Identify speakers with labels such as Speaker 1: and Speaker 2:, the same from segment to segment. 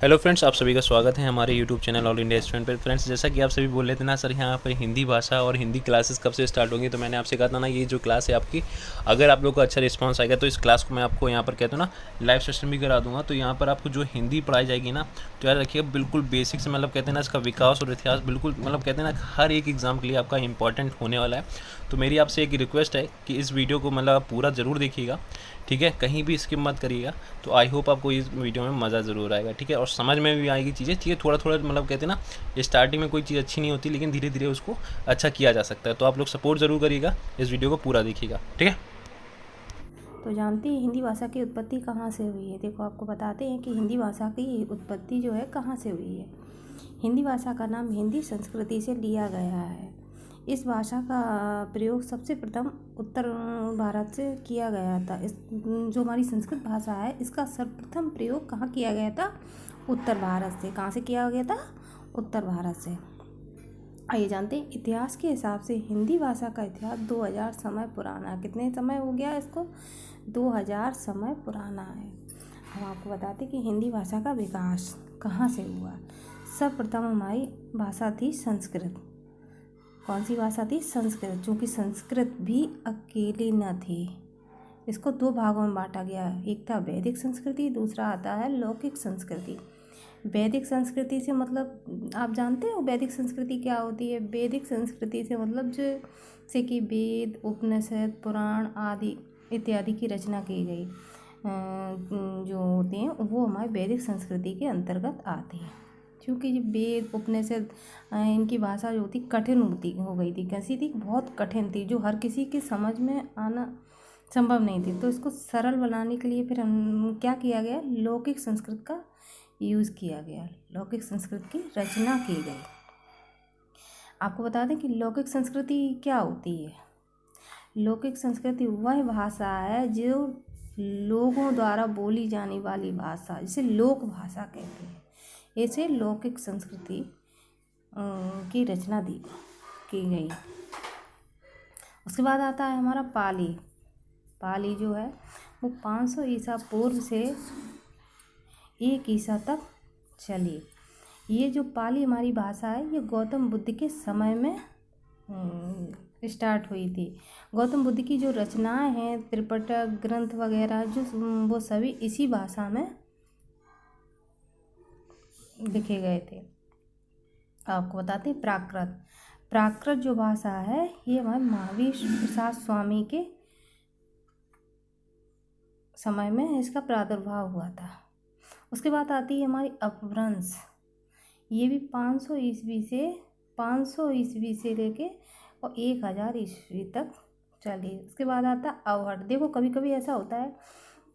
Speaker 1: Hello friends, आप सभी का स्वागत है हमारे YouTube channel all India student पर। फ्रेंड्स, जैसा कि आप सभी बोल रहे थे ना सर, यहाँ पर हिंदी भाषा और हिंदी क्लासेस कब से स्टार्ट होंगी, तो मैंने आपसे कहा था ना, ये जो क्लास है आपकी, अगर आप लोग को अच्छा रिस्पांस आएगा तो इस क्लास को मैं आपको यहाँ पर कहता हूँ ना लाइव सेशन भी करा दूंगा। तो यहाँ पर आपको जो हिंदी पढ़ाई जाएगी ना, तो याद रखिएगा बिल्कुल बेसिक से, मतलब कहते हैं ना इसका विकास और इतिहास बिल्कुल, मतलब कहते हैं ना हर एक एग्ज़ाम के लिए आपका इंपॉर्टेंट होने वाला है। तो मेरी आपसे एक रिक्वेस्ट है कि इस वीडियो को मतलब आप पूरा ज़रूर देखिएगा, ठीक है, कहीं भी स्किप मत करिएगा। तो आई होप आपको इस वीडियो में मज़ा ज़रूर आएगा, ठीक है, और समझ में भी आएगी चीज़ें, ठीक है। थोड़ा थोड़ा मतलब कहते हैं ना, स्टार्टिंग में कोई चीज़ अच्छी नहीं होती, लेकिन धीरे धीरे उसको अच्छा किया जा सकता है। तो आप लोग सपोर्ट ज़रूर करिएगा, इस वीडियो को पूरा देखिएगा, ठीक है।
Speaker 2: तो जानते हैं हिंदी भाषा की उत्पत्ति कहाँ से हुई है। देखो, आपको बताते हैं कि हिंदी भाषा की उत्पत्ति जो है कहाँ से हुई है। हिंदी भाषा का नाम हिंदी संस्कृति से लिया गया है। इस भाषा का प्रयोग सबसे प्रथम उत्तर भारत से किया गया था। इस जो हमारी संस्कृत भाषा है, इसका सर्वप्रथम प्रयोग कहाँ किया गया था? उत्तर भारत से। कहाँ से किया गया था? उत्तर भारत से। आइए जानते हैं, इतिहास के हिसाब से हिंदी भाषा का इतिहास 2000 समय पुराना है। कितने समय हो गया इसको? 2000 समय पुराना है। हम आपको बताते हैं कि हिंदी भाषा का विकास कहाँ से हुआ। सर्वप्रथम हमारी भाषा थी संस्कृत। कौन सी भाषा थी? संस्कृत। चूँकि संस्कृत भी अकेली न थी, इसको दो भागों में बांटा गया है। एक था वैदिक संस्कृति, दूसरा आता है लौकिक संस्कृति। वैदिक संस्कृति से मतलब आप जानते हो वैदिक संस्कृति क्या होती है? वैदिक संस्कृति से मतलब जैसे कि वेद, उपनिषद, पुराण आदि इत्यादि की रचना की गई जो होते हैं वो हमारे वैदिक संस्कृति के अंतर्गत आते हैं। क्योंकि जो वेद, उपनिषद, इनकी भाषा जो होती कठिन हो गई थी। कैसी थी? बहुत कठिन थी, जो हर किसी के समझ में आना संभव नहीं थी। तो इसको सरल बनाने के लिए फिर हम क्या किया गया? लौकिक संस्कृत का यूज़ किया गया। लौकिक संस्कृत की रचना की गई। आपको बता दें कि लौकिक संस्कृति क्या होती है। लौकिक संस्कृति वह भाषा है जो लोगों द्वारा बोली जाने वाली भाषा, जिसे लोक भाषा कहते हैं। इसे लौकिक संस्कृति की रचना की गई। उसके बाद आता है हमारा पाली। पाली जो है वो 500 ईसा पूर्व से 1 ईसा तक चली। ये जो पाली हमारी भाषा है, ये गौतम बुद्ध के समय में स्टार्ट हुई थी। गौतम बुद्ध की जो रचनाएं हैं, त्रिपिटक ग्रंथ वगैरह, जो वो सभी इसी भाषा में लिखे गए थे। आपको बताते हैं प्राकृत। प्राकृत जो भाषा है, ये हमारे महावीर प्रसाद स्वामी के समय में इसका प्रादुर्भाव हुआ था। उसके बाद आती है हमारी अपभ्रंश। ये भी 500 ईस्वी से लेके और 1000 ईस्वी तक चली। उसके बाद आता है अवहट। देखो, कभी कभी ऐसा होता है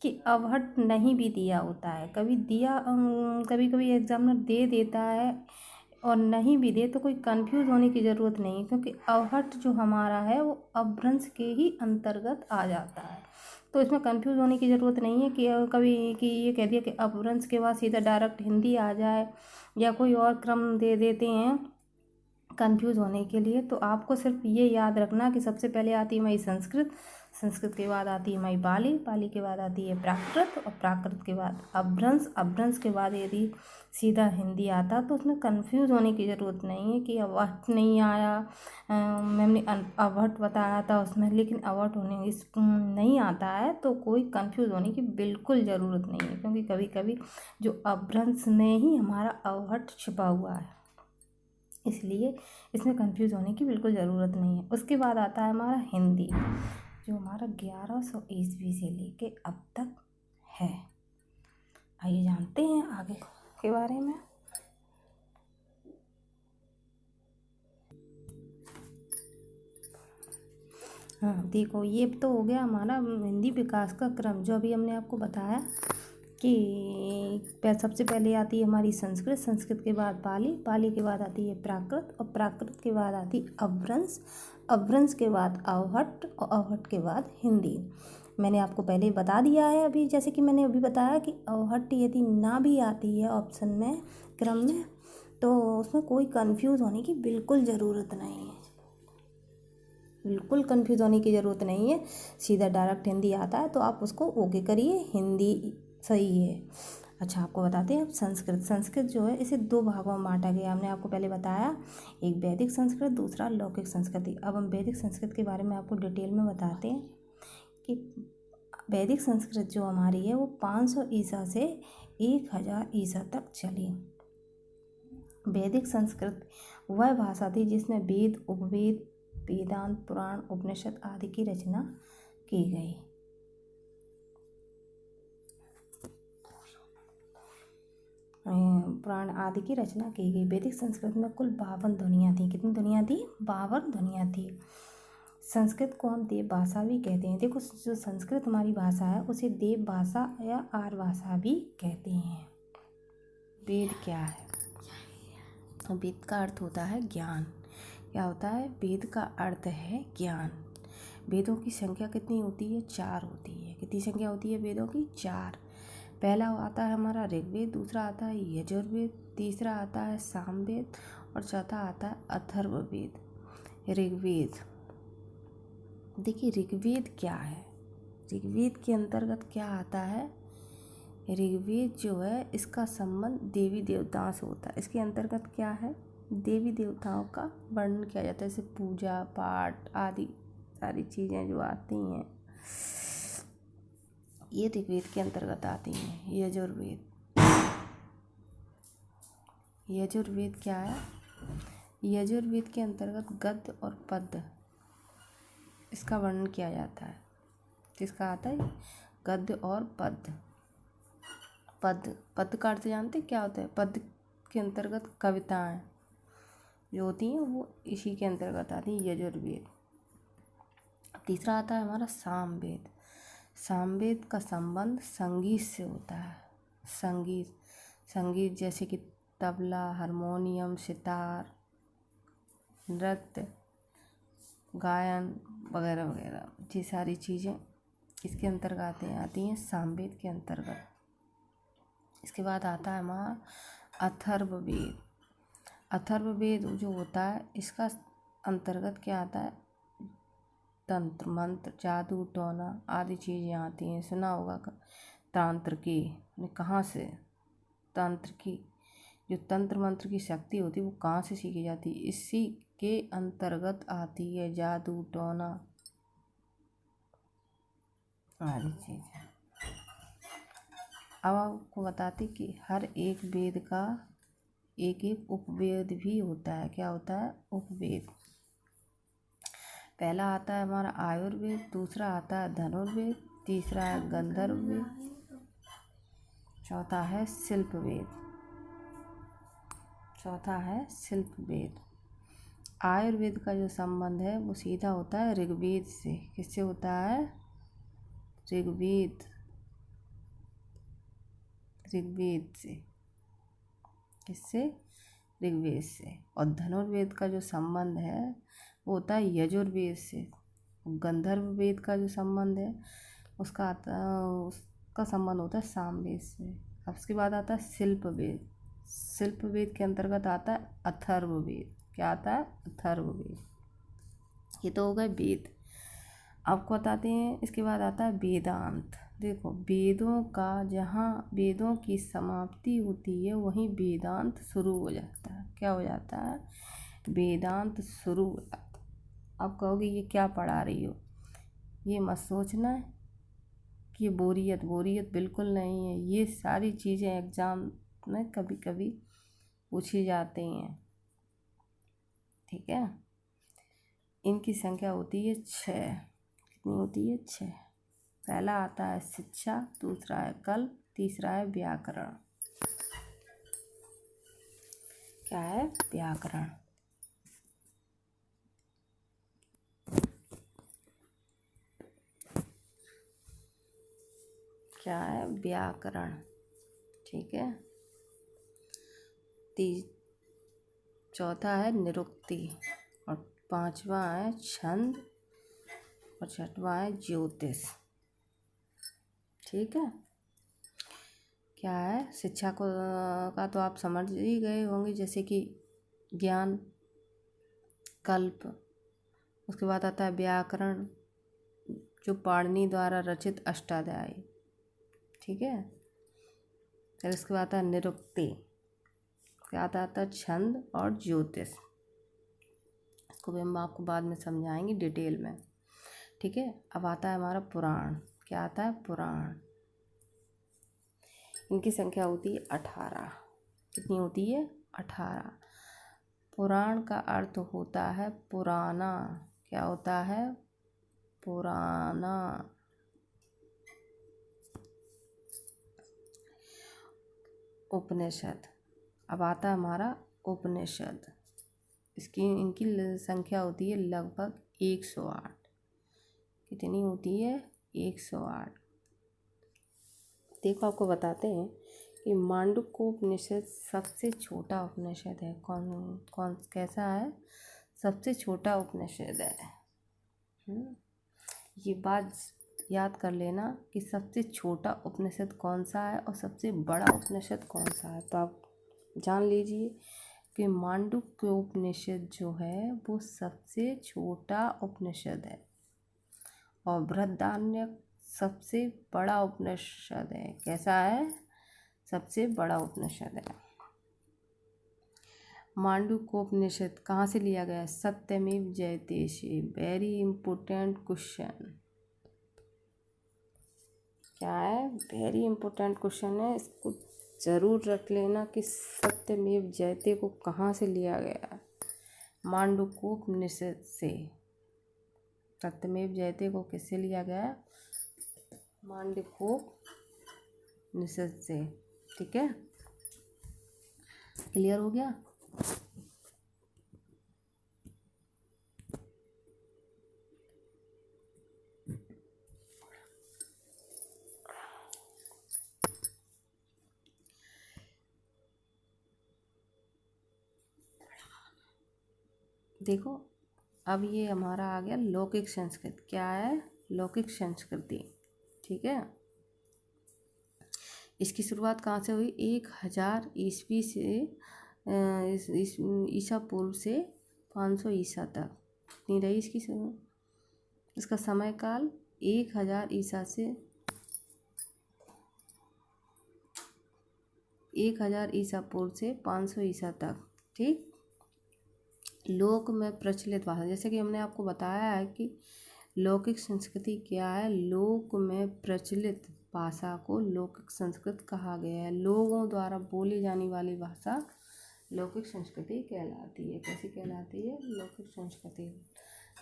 Speaker 2: कि अवहट नहीं भी दिया होता है। कभी कभी एग्जामिनर दे देता है और नहीं भी दे तो कोई कंफ्यूज होने की ज़रूरत नहीं है, क्योंकि अवहट जो हमारा है वो अपभ्रंश के ही अंतर्गत आ जाता है। तो इसमें कंफ्यूज होने की ज़रूरत नहीं है कि कभी कि ये कह दिया कि अपभ्रंश के बाद सीधा डायरेक्ट हिंदी आ जाए या कोई और क्रम दे देते हैं कंफ्यूज होने के लिए। तो आपको सिर्फ ये याद रखना कि सबसे पहले आती है हमारी संस्कृत, संस्कृत के बाद आती है हमारी पाली, पाली के बाद आती है प्राकृत और प्राकृत के बाद अपभ्रंश, अपभ्रंश के बाद यदि सीधा हिंदी आता तो उसमें कंफ्यूज होने की ज़रूरत नहीं है कि अवहट नहीं आया। मैंने अवहट बताया था उसमें, लेकिन अवहट होने इस नहीं आता है तो कोई कंफ्यूज होने की बिल्कुल ज़रूरत नहीं है, क्योंकि कभी कभी जो अपभ्रंश में ही हमारा अवहट छिपा हुआ है, इसलिए इसमें कंफ्यूज होने की बिल्कुल ज़रूरत नहीं है। उसके बाद आता है हमारा हिंदी, जो हमारा 1100 ईस्वी से लेके अब तक है। आइए जानते हैं आगे के बारे में। हाँ, देखो, ये तो हो गया हमारा हिंदी विकास का क्रम, जो अभी हमने आपको बताया कि सबसे पहले आती है हमारी संस्कृत, संस्कृत के बाद पाली, पाली के बाद आती है प्राकृत और प्राकृत के बाद आती है अपभ्रंश, अपभ्रंश के बाद अवहट और अवहट के बाद हिंदी। मैंने आपको पहले ही बता दिया है अभी, जैसे कि मैंने अभी बताया कि अवहट यदि ना भी आती है ऑप्शन में, क्रम में, तो उसमें कोई कंफ्यूज होने की बिल्कुल ज़रूरत नहीं है। बिल्कुल कंफ्यूज होने की ज़रूरत नहीं है, सीधा डायरेक्ट हिंदी आता है तो आप उसको ओके करिए, हिंदी सही है। अच्छा, आपको बताते हैं अब संस्कृत। संस्कृत जो है इसे दो भागों में बांटा गया। हमने आपको पहले बताया, एक वैदिक संस्कृत, दूसरा लौकिक संस्कृति। अब हम वैदिक संस्कृत के बारे में आपको डिटेल में बताते हैं कि वैदिक संस्कृत जो हमारी है वो 500 ईसा से 1000 ईसा तक चली। वैदिक संस्कृत वह भाषा थी जिसमें वेद, उपवेद, वेदांत, पुराण, उपनिषद आदि की रचना की गई। पुराण आदि की रचना की गई। वैदिक संस्कृत में कुल 52 ध्वनियाँ थी। कितनी ध्वनियाँ थी? 52 ध्वनियाँ थी। संस्कृत को हम देव भाषा भी कहते हैं। देखो, जो संस्कृत हमारी भाषा है उसे देव भाषा या आर्य भाषा भी कहते हैं। वेद क्या है? वेद का अर्थ होता है ज्ञान। क्या होता है? वेद का अर्थ है ज्ञान। वेदों की संख्या कितनी होती है? 4 होती है। कितनी संख्या होती है वेदों की? 4। पहला आता है हमारा ऋग्वेद, दूसरा आता है यजुर्वेद, तीसरा आता है सामवेद और चौथा आता है अथर्ववेद। ऋग्वेद, देखिए ऋग्वेद क्या है? ऋग्वेद के अंतर्गत क्या आता है? ऋग्वेद जो है इसका संबंध देवी देवताओं से होता है। इसके अंतर्गत क्या है? देवी देवताओं का वर्णन किया जाता है, जैसे पूजा पाठ आदि सारी चीज़ें जो आती हैं ये ऋग्वेद के अंतर्गत आती हैं। यजुर्वेद क्या है? यजुर्वेद के अंतर्गत गद्य और पद्य इसका वर्णन किया जाता है। किसका आता है? गद्य और पद्य। पद्य का अर्थ जानते क्या होता है? पद्य के अंतर्गत कविताएं जो होती हैं वो इसी के अंतर्गत आती हैं, यजुर्वेद। तीसरा आता है हमारा सामवेद। सामवेद का संबंध संगीत से होता है। संगीत जैसे कि तबला, हारमोनियम, सितार, नृत्य, गायन वगैरह वगैरह, ये सारी चीज़ें इसके अंतर्गत आती हैं सामवेद के अंतर्गत। इसके बाद आता है हमारा अथर्ववेद। अथर्ववेद जो होता है इसका अंतर्गत क्या आता है? तंत्र, मंत्र, जादू, टोना आदि चीज़ें आती हैं। सुना होगा तंत्र की, कहाँ से? तंत्र की जो तंत्र मंत्र की शक्ति होती है वो कहाँ से सीखी जाती है? इसी के अंतर्गत आती है जादू, टोना आदि चीज़ें। अब आपको बताती कि हर एक वेद का एक एक उपवेद भी होता है। क्या होता है? उपवेद। पहला आता है हमारा आयुर्वेद, दूसरा आता है धनुर्वेद, तीसरा है गंधर्ववेद, चौथा है शिल्पवेद। आयुर्वेद का जो संबंध है वो सीधा होता है ऋग्वेद से। किससे होता है? ऋग्वेद से। किससे? ऋग्वेद से। और धनुर्वेद का जो संबंध है वो होता है यजुर्वेद से। गंधर्ववेद का जो संबंध है उसका संबंध होता है सामवेद से। अब उसके बाद आता है शिल्पवेद। शिल्पवेद के अंतर्गत आता है अथर्ववेद। क्या आता है? अथर्ववेद। ये तो हो गए वेद। आपको बताते हैं इसके बाद आता है वेदांत। देखो, वेदों का जहाँ वेदों की समाप्ति होती है वहीं वेदांत शुरू हो जाता है। क्या हो जाता है? वेदांत शुरू। आप कहोगे ये क्या पढ़ा रही हो? ये मत सोचना है कि ये बोरियत बिल्कुल नहीं है। ये सारी चीज़ें एग्ज़ाम में कभी कभी पूछी जाती हैं। ठीक है, इनकी संख्या होती है 6। कितनी होती है? 6। पहला आता है शिक्षा, दूसरा है कल्प, तीसरा है व्याकरण। क्या है? व्याकरण। क्या है? व्याकरण। ठीक है। चौथा है निरुक्ति और पांचवा है छंद और छठवां है ज्योतिष। ठीक है। क्या है? शिक्षा का तो आप समझ ही गए होंगे, जैसे कि ज्ञान, कल्प। उसके बाद आता है व्याकरण जो पाणिनि द्वारा रचित अष्टाध्यायी। ठीक है। फिर इसके बाद आता है निरुक्ति, क्या आता है छंद और ज्योतिष। इसको भी हम आपको बाद में समझाएंगे डिटेल में, ठीक है। अब आता है हमारा पुराण, क्या आता है पुराण। इनकी संख्या होती है 18। कितनी होती है 18। पुराण का अर्थ होता है पुराना, क्या होता है पुराना। उपनिषद, अब आता है हमारा उपनिषद। इनकी संख्या होती है लगभग 108। कितनी होती है 108। देखो आपको बताते हैं कि मांडूक्योपनिषद सबसे छोटा उपनिषद है। कौन कैसा है, सबसे छोटा उपनिषद है। ये बात याद कर लेना कि सबसे छोटा उपनिषद कौन सा है और सबसे बड़ा उपनिषद कौन सा है। तो आप जान लीजिए कि मांडूक्योपनिषद जो है वो सबसे छोटा उपनिषद है और बृहदारण्यक सबसे बड़ा उपनिषद है। कैसा है, सबसे बड़ा उपनिषद है। मांडूक्योपनिषद कहाँ से लिया गया है, सत्यमेव जयते से। वेरी इंपॉर्टेंट क्वेश्चन, क्या है, वेरी इंपॉर्टेंट क्वेश्चन है। इसको ज़रूर रख लेना कि सत्यमेव जयते को कहाँ से लिया गया है, मांडूक्योपनिषद से। सत्यमेव जयते को किससे लिया गया है, मांडूक्योपनिषद से, ठीक है। क्लियर हो गया। देखो अब ये हमारा आ गया लौकिक संस्कृति। क्या है, लौकिक संस्कृति, ठीक है। इसकी शुरुआत कहाँ से हुई, 1000 ईस्वी से ईसा पूर्व से 500 ईसा तक। कितनी रही इसका समय काल, 1000 ईसा से 1000 ईसा पूर्व से 500 ईसा तक, ठीक। लोक में प्रचलित भाषा, जैसे कि हमने आपको बताया है कि लौकिक संस्कृति क्या है, लोक में प्रचलित भाषा को लौकिक संस्कृत कहा गया है। लोगों द्वारा बोली जाने वाली भाषा लौकिक संस्कृति कहलाती है। कैसी कहलाती है, लौकिक संस्कृति।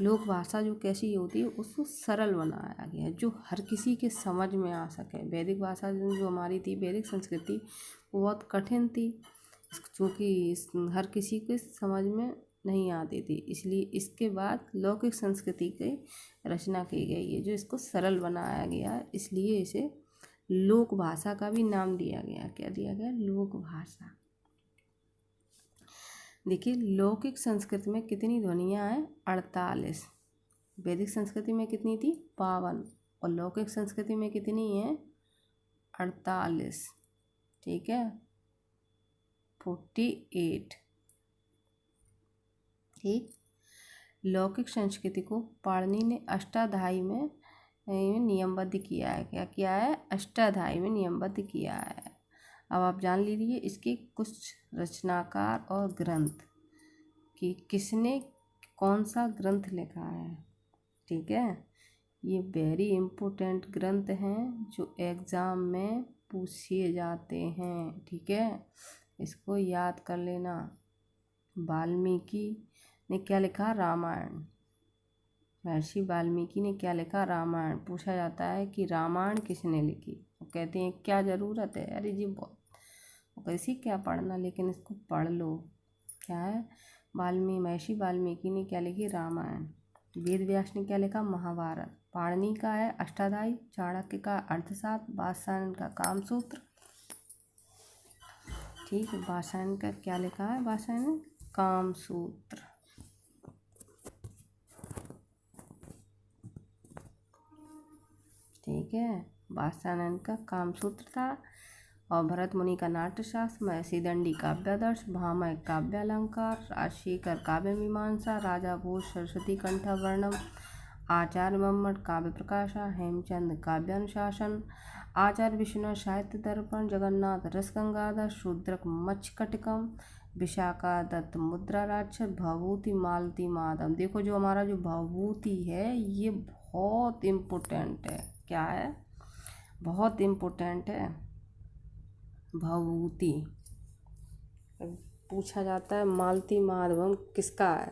Speaker 2: लोक भाषा जो कैसी होती है, उसको सरल बनाया गया है, जो हर किसी के समझ में आ सके। वैदिक भाषा जो हमारी थी, वैदिक संस्कृति, वो बहुत कठिन थी, क्योंकि हर किसी के समझ में नहीं आती थी। इसलिए इसके बाद लौकिक संस्कृति की रचना की गई है, जो इसको सरल बनाया गया, इसलिए इसे लोक भाषा का भी नाम दिया गया। क्या दिया गया, लोक भाषा। देखिए लौकिक संस्कृति में कितनी ध्वनियाँ हैं, 48। वैदिक संस्कृति में कितनी थी, 52, और लौकिक संस्कृति में कितनी है, 48, ठीक है, 48, ठीक। लौकिक संस्कृति को पाणिनि ने अष्टाध्यायी में नियमबद्ध किया है। क्या किया है, अष्टाध्यायी में नियमबद्ध किया है। अब आप जान लीजिए इसके कुछ रचनाकार और ग्रंथ कि किसने कौन सा ग्रंथ लिखा है, ठीक है। ये वेरी इम्पोर्टेंट ग्रंथ हैं जो एग्ज़ाम में पूछे जाते हैं, ठीक है। इसको याद कर लेना। वाल्मीकि ने क्या लिखा, रामायण। महर्षि वाल्मीकि ने क्या लिखा, रामायण। पूछा जाता है कि रामायण किसने लिखी, वो कहते हैं क्या ज़रूरत है, अरे जी बहुत कैसी क्या पढ़ना, लेकिन इसको पढ़ लो। क्या है, महर्षि वाल्मीकि ने क्या लिखी, रामायण। वेद व्यास ने क्या लिखा, महाभारत। पाणिनि का है अष्टाध्यायी, चाणक्य का अर्थशास्त्र, वात्स्यायन का कामसूत्र, ठीक है। वात्स्यायन का क्या लिखा है, वात्स्यायन कामसूत्र, ठीक है। वात्स्यायन का कामसूत्र था। और भरत मुनि का नाट्यशास्त्र, महर्षि दंडी काव्यादर्श, भामह काव्यालंकार, राजशेखर काव्य मीमांसा, राजा भोज सरस्वती कंठवर्णम, आचार्य मम्मट काव्य प्रकाशा, हेमचंद काव्यानुशासन, आचार्य विश्वनाथ साहित्य दर्पण, जगन्नाथ रसगंगाधर, शूद्रक मच्छकटिकम, विशाखा दत्त मुद्रा राक्षस, भभूति मालती माधव। देखो जो हमारा जो भभूति है ये बहुत इम्पोर्टेंट है। क्या है? बहुत इम्पोर्टेंट है भभूति। पूछा जाता है मालती माधवम किसका है,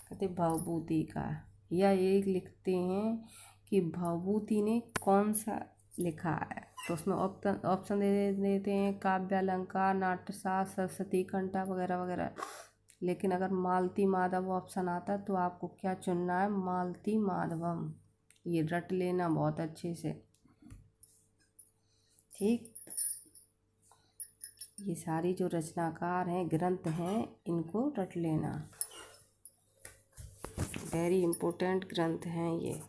Speaker 2: कहते भभूति का। या ये लिखते हैं कि भभूति ने कौन सा लिखा है, तो उसमें ऑप्शन दे देते हैं काव्यालंकार, नाट्यशास्त्र, सरस्वती कंठा वगैरह वगैरह। लेकिन अगर मालती माधव ऑप्शन आता तो आपको क्या चुनना है? मालती माधवम। ये रट लेना बहुत अच्छे से, ठीक। ये सारी जो रचनाकार हैं, ग्रंथ हैं, इनको रट लेना। वेरी इम्पोर्टेंट ग्रंथ हैं ये।